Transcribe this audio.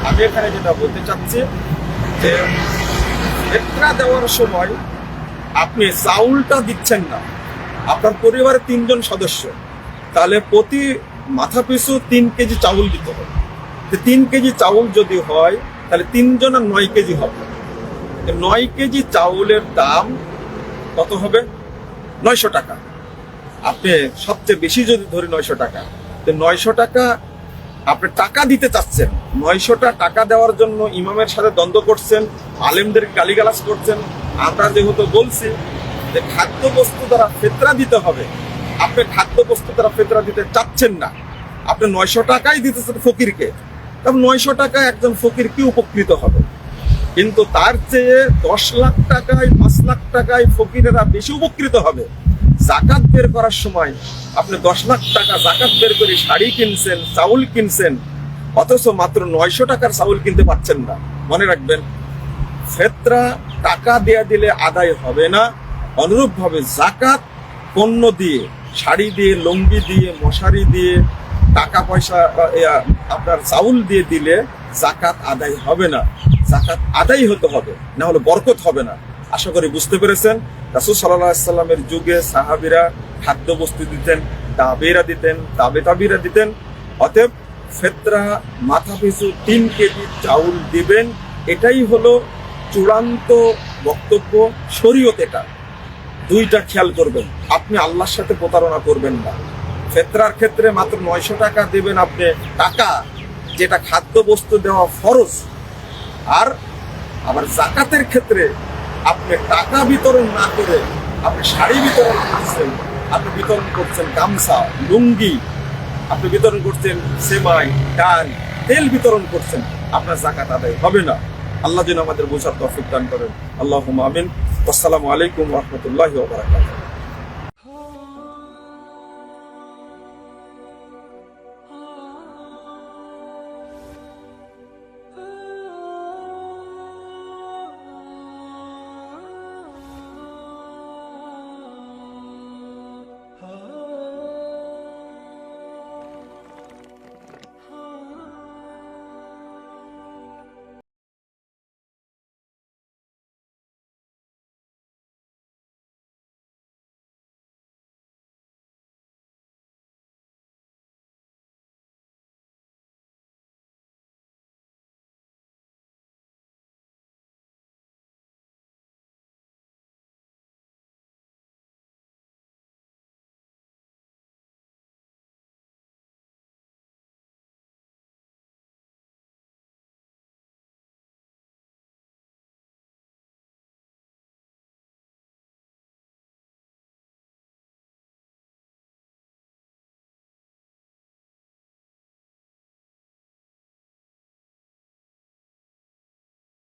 আমি এখানে যেটা বলতে চাচ্ছি যে ফিতরা দেওয়ার সময় আপনি চাউলটা দিচ্ছেন না, আপনার পরিবারের 3 জন সদস্য, তাহলে প্রতি মাথা পিছু 3 কেজি চাউল দিতে হবে। 3 কেজি চাউল যদি হয় তাহলে 3 জনের 9 কেজি হবে। 9 কেজি চাউলের দাম কত হবে? 900 টাকা। আপনি সবচেয়ে বেশি যদি ধরি 900 টাকা, তো 900 টাকা আপনি টাকা দিতে চাচ্ছেন। 900টা টাকা দেওয়ার জন্য ইমামের সাথে দ্বন্দ্ব করছেন, আলেমদের গালিগালাজ করছেন। আমরা যেহেতু বলছি যে খাদ্যবস্তু দ্বারা ফিতরা দিতে হবে, আপনি খাদ্যবস্তু দ্বারা ফিতরা দিতে চাচ্ছেন না, আপনি 900 টাকাই দিতেছেন ফকিরকে। তবে 900 টাকায় একজন ফকির কি উপকৃত হবে? কিন্তু তার চেয়ে 10 লাখ টাকায় 5 লাখ টাকায় ফকিরেরা বেশি উপকৃত হবে। জাকাত বের করার সময় আপনি 10 লাখ টাকা জাকাত বের করে শাড়ি কিনছেন, চাউল কিনছেন, অথচ মাত্র 900 টাকার চাউল কিনতে পারছেন না। মনে রাখবেন, ফিতরা টাকা দেয়া দিলে আদায় হবে না। অনুরূপভাবে জাকাত পণ্য দিয়ে, শাড়ি দিয়ে, লুঙ্গি দিয়ে, মশারি দিয়ে, টাকা পয়সা আপনার চাউল দিয়ে দিলে জাকাত আদায় হবে না। জাকাত আদায় হতে হবে, না হলে বরকত হবে না। আশা করি বুঝতে পেরেছেন। রাসূল সাল্লাল্লাহু আলাইহি সাল্লামের যুগে সাহাবীরা খাদ্যবস্তু দিতেন, তাবেঈরা দিতেন, তাবেঈরা দিতেন। অতএব ফিতরা মাথা পিছু 3 কেজি চাউল দিবেন, এটাই হলো চূড়ান্ত বক্তব্য। শরীয়ত এটা। 2টা খেয়াল করবেন, আপনি আল্লাহর সাথে প্রতারণা করবেন না। ফিতরার ক্ষেত্রে মাত্র 900 টাকা দিবেন আপনি, টাকা যেটা খাদ্যবস্তু দেওয়া ফরজ। আর আবার জাকাতের ক্ষেত্রে আপনি টাকা বিতরণ না করে আপনি শাড়ি বিতরণ করছেন, আপনি বিতরণ করছেন গামছা, লুঙ্গি, আপনি বিতরণ করছেন সেমাই, ডাল, তেল বিতরণ করছেন, আপনার জাকাত আদায় হবে না। আল্লাহ যেন আমাদের বোঝার তৌফিক দান করেন। আল্লাহুম্মা আমিন। আসসালামু আলাইকুম ওয়া রাহমাতুল্লাহি ওয়া বারাকাতুহু।